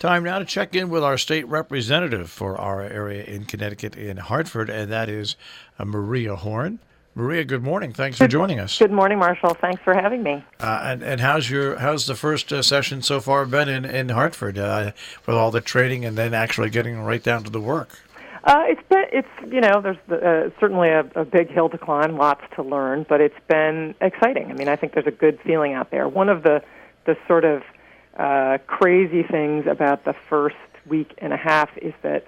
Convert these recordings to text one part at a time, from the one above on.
Time now to check in with our state representative for our area in Connecticut in Hartford, and that is Maria Horn. Maria, good morning. Thanks for joining us. Good morning, Marshall. Thanks for having me. And how's the first session so far been in Hartford with all the training and then actually getting right down to the work? There's certainly a big hill to climb, lots to learn, but it's been exciting. I mean, I think there's a good feeling out there. One of the sort of crazy things about the first week and a half is that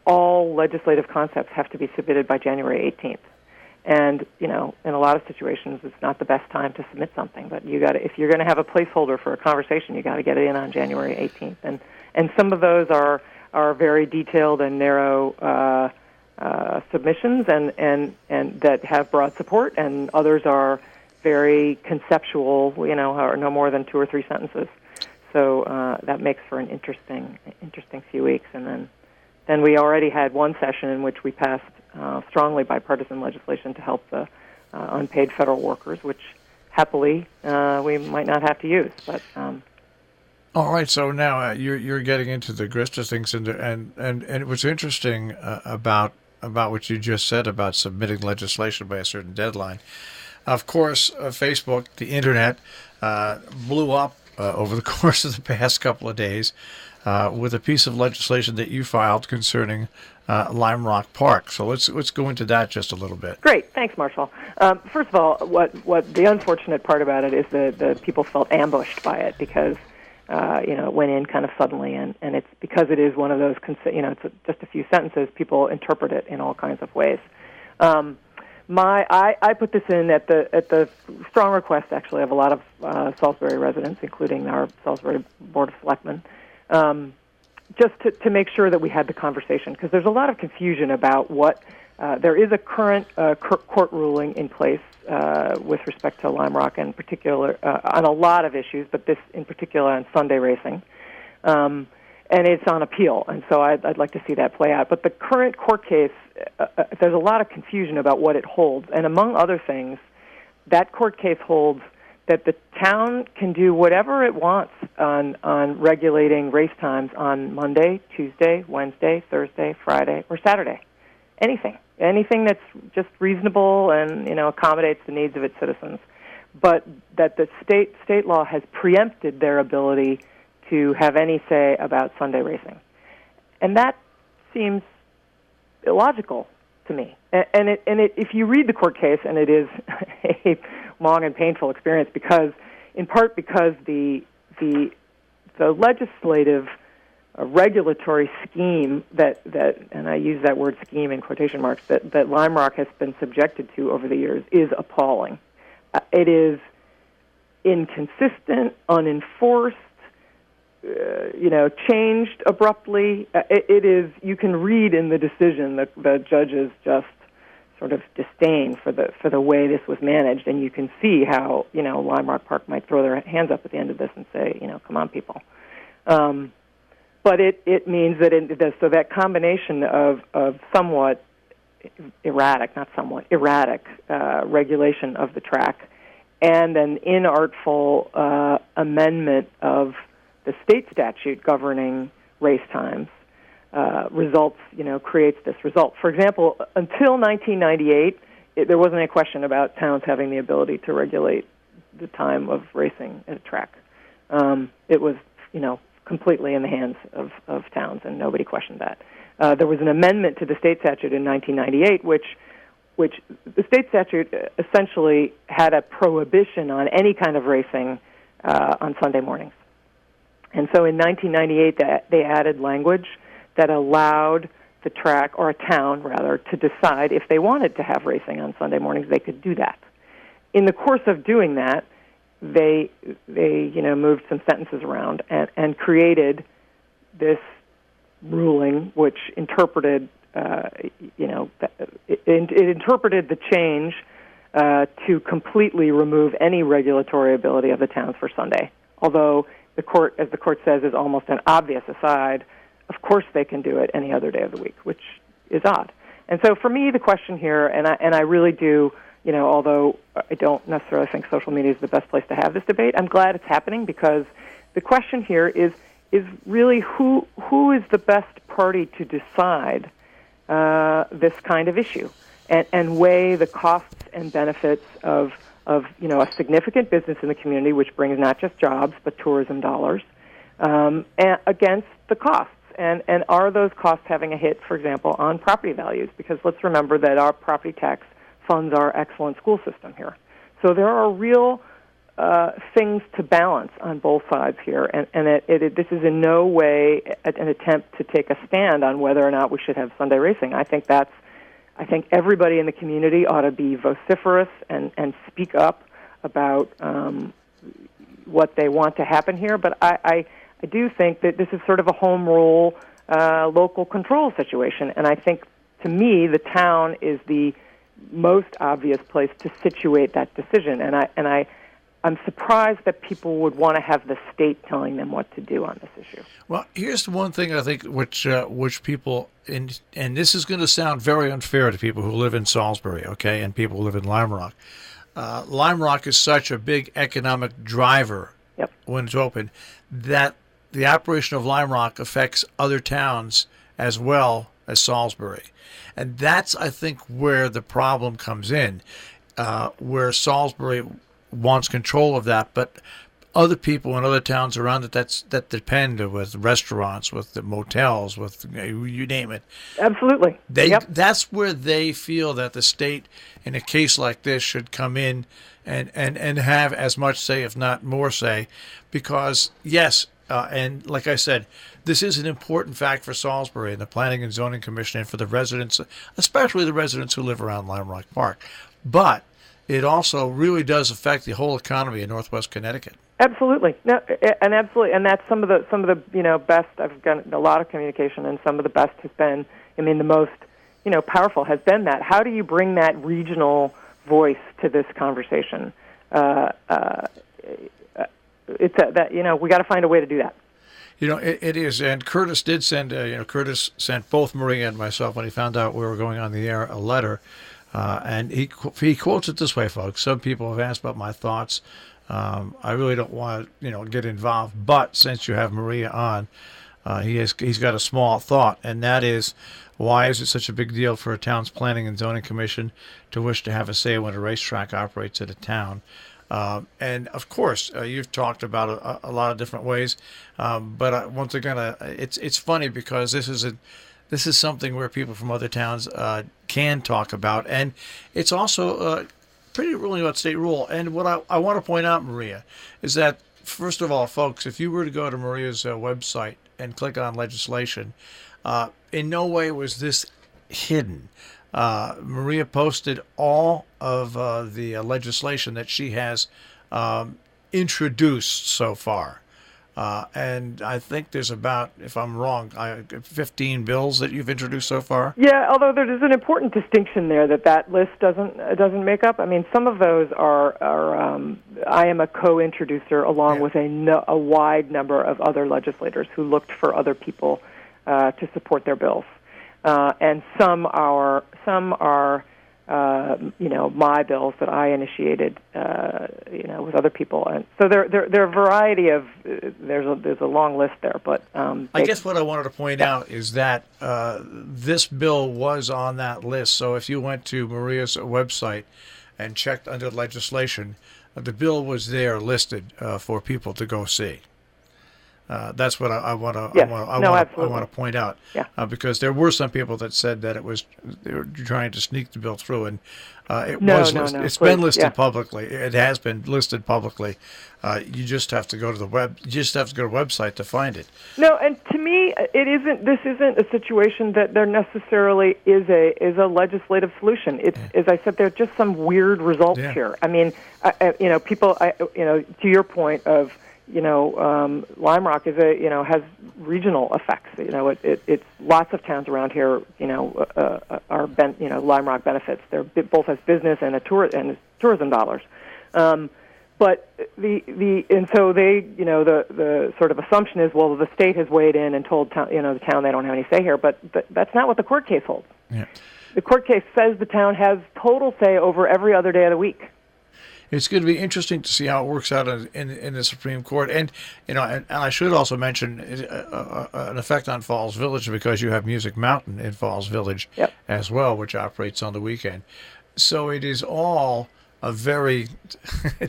all legislative concepts have to be submitted by January 18th. And, in a lot of situations, it's not the best time to submit something, but if you're going to have a placeholder for a conversation, you got to get it in on January 18th. And some of those are very detailed and narrow submissions and that have broad support, and others are very conceptual, are no more than 2 or 3 sentences. So that makes for an interesting few weeks. And then we already had one session in which we passed strongly bipartisan legislation to help the unpaid federal workers, which happily we might not have to use. But all right, so now you're getting into the grist of things, and it was interesting about what you just said about submitting legislation by a certain deadline. Of course, Facebook, the internet, blew up over the course of the past couple of days with a piece of legislation that you filed concerning Lime Rock Park. So let's go into that just a little bit. Great, thanks, Marshall. First of all, what the unfortunate part about it is the people felt ambushed by it because it went in kind of suddenly, and it's because it is one of those it's just a few sentences. People interpret it in all kinds of ways. I put this in at the strong request, actually, of a lot of Salisbury residents, including our Salisbury Board of Selectmen, just to make sure that we had the conversation, because there's a lot of confusion about what there is a current court ruling in place with respect to Lime Rock, in particular, on a lot of issues, but this in particular on Sunday racing. And it's on appeal, and so I'd like to see that play out. But the current court case, there's a lot of confusion about what it holds. And among other things, that court case holds that the town can do whatever it wants on regulating race times on Monday, Tuesday, Wednesday, Thursday, Friday, or Saturday. Anything that's just reasonable and accommodates the needs of its citizens. But that the state law has preempted their ability to have any say about Sunday racing. And that seems illogical to me. And if you read the court case, and it is a long and painful experience in part because the legislative regulatory scheme that and I use that word scheme in quotation marks, that Lime Rock has been subjected to over the years is appalling. It is inconsistent, unenforced, changed abruptly. It is. You can read in the decision the judge's just sort of disdain for the way this was managed, and you can see how Lime Rock Park might throw their hands up at the end of this and say, come on, people. But it means that so that combination of somewhat erratic, not somewhat erratic regulation of the track, and an inartful amendment of the state statute governing race times creates this result. For example, until 1998, there wasn't any question about towns having the ability to regulate the time of racing at a track. It was, completely in the hands of towns, and nobody questioned that. There was an amendment to the state statute in 1998, which the state statute essentially had a prohibition on any kind of racing on Sunday mornings. And so in 1998, they added language that allowed the track, or a town rather, to decide if they wanted to have racing on Sunday mornings, they could do that. In the course of doing that, they moved some sentences around and created this ruling, which interpreted, it interpreted the change to completely remove any regulatory ability of the towns for Sunday. Although the court, as the court says, is almost an obvious aside. Of course, they can do it any other day of the week, which is odd. And so, for me, the question here, and I really do, although I don't necessarily think social media is the best place to have this debate, I'm glad it's happening, because the question here is really who is the best party to decide this kind of issue and weigh the costs and benefits of a significant business in the community, which brings not just jobs but tourism dollars, and against the costs. And are those costs having a hit, for example, on property values? Because let's remember that our property tax funds our excellent school system here. So there are real things to balance on both sides here, and this is in no way an attempt to take a stand on whether or not we should have Sunday racing. I think everybody in the community ought to be vociferous and speak up about what they want to happen here. But I do think that this is sort of a home rule, local control situation, and I think, to me, the town is the most obvious place to situate that decision. And I'm surprised that people would want to have the state telling them what to do on this issue. Well, here's one thing I think which people, and this is going to sound very unfair to people who live in Salisbury, okay, and people who live in Lime Rock. Lime Rock is such a big economic driver when it's open that the operation of Lime Rock affects other towns as well as Salisbury. And that's, I think, where the problem comes in, where Salisbury wants control of that, but other people in other towns around it that depend, with restaurants, with the motels, with you name it. Absolutely. That's where they feel that the state, in a case like this, should come in and have as much say, if not more say, because, yes, and like I said, this is an important fact for Salisbury and the Planning and Zoning Commission and for the residents, especially the residents who live around Lime Rock Park. But it also really does affect the whole economy in Northwest Connecticut. Absolutely, no, and absolutely, and that's some of the best. I've gotten a lot of communication, and some of the best has been, the most powerful has been that. How do you bring that regional voice to this conversation? It's that we got to find a way to do that. It is, and Curtis did send. Curtis sent both Maria and myself, when he found out we were going on the air, a letter. And he quotes it this way, folks. Some people have asked about my thoughts. I really don't want to, get involved. But since you have Maria on, he's got a small thought, and that is, why is it such a big deal for a town's Planning and Zoning Commission to wish to have a say when a racetrack operates at a town? And of course, you've talked about a lot of different ways. But once again, it's funny because this is something where people from other towns can talk about, and it's also pretty ruling about state rule. And what I want to point out, Maria, is that, first of all, folks, if you were to go to Maria's website and click on legislation, in no way was this hidden. Maria posted all of the legislation that she has introduced so far. And I think there's about, if I'm wrong, 15 bills that you've introduced so far. Yeah, although there is an important distinction there that list doesn't make up. Some of those are I am a co-introducer along with a wide number of other legislators who looked for other people to support their bills, and some are my bills that I initiated, with other people, and so there are a variety of. There's a long list there, but I guess what I wanted to point out is that this bill was on that list. So if you went to Maria's website and checked under legislation, the bill was there listed for people to go see. That's what I want to point out, because there were some people that said that they were trying to sneak the bill through, and it's been listed publicly. It has been listed publicly. You just have to go to the website to find it. No, and to me, this isn't a situation that there necessarily is a legislative solution. It's as I said, there are just some weird results here. People. To your point of. Lime Rock is has regional effects. It's lots of towns around here. Are Lime Rock benefits. They're both as business and tourism dollars. But so the sort of assumption is, well, the state has weighed in and told the town they don't have any say here. But that's not what the court case holds. Yeah. The court case says the town has total say over every other day of the week. It's going to be interesting to see how it works out in the Supreme Court. And, and I should also mention an effect on Falls Village, because you have Music Mountain in Falls Village as well, which operates on the weekend. So it is all a very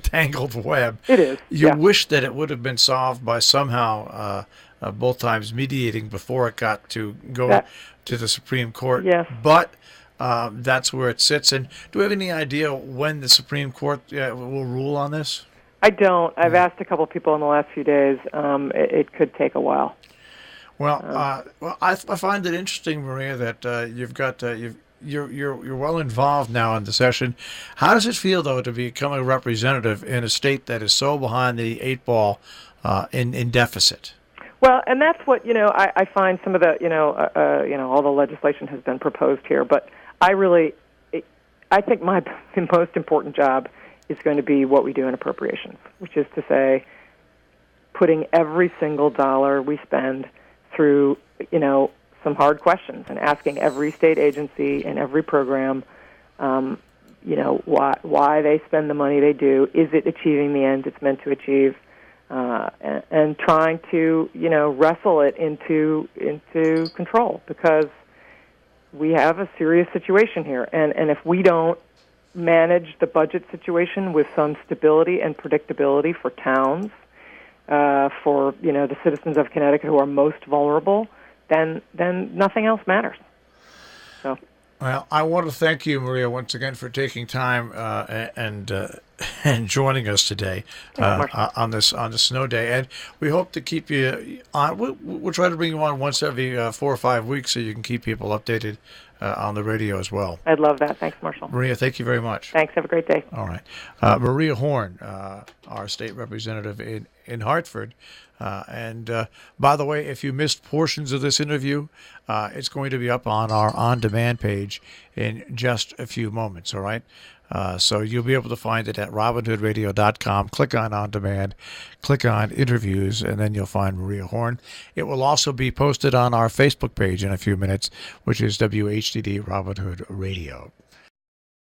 tangled web. It is. You wish that it would have been solved by somehow both times mediating before it got to go to the Supreme Court. Yes. But that's where it sits. And do we have any idea when the Supreme Court will rule on this? I don't. I've asked a couple of people in the last few days. It could take a while. Well, I find it interesting, Maria, that you've got you're well involved now in the session. How does it feel, though, to become a representative in a state that is so behind the eight ball in deficit? Well, and that's what I find some of the all the legislation has been proposed here, but I think my most important job is going to be what we do in appropriations, which is to say, putting every single dollar we spend through some hard questions and asking every state agency and every program, why they spend the money they do. Is it achieving the end it's meant to achieve? And trying to, wrestle it into control, because we have a serious situation here. And if we don't manage the budget situation with some stability and predictability for towns, for, the citizens of Connecticut who are most vulnerable, then nothing else matters. So. Well, I want to thank you, Maria, once again for taking time and joining us today on this snow day. And we hope to keep you on. We'll try to bring you on once every 4 or 5 weeks so you can keep people updated on the radio as well. I'd love that. Thanks, Marshall. Maria, thank you very much. Thanks. Have a great day. All right. Maria Horn, our state representative in Hartford. And by the way, if you missed portions of this interview, it's going to be up on our on-demand page in just a few moments, all right? So you'll be able to find it at robinhoodradio.com. Click on demand, click on interviews, and then you'll find Maria Horn. It will also be posted on our Facebook page in a few minutes, which is WHDD Robin Hood Radio.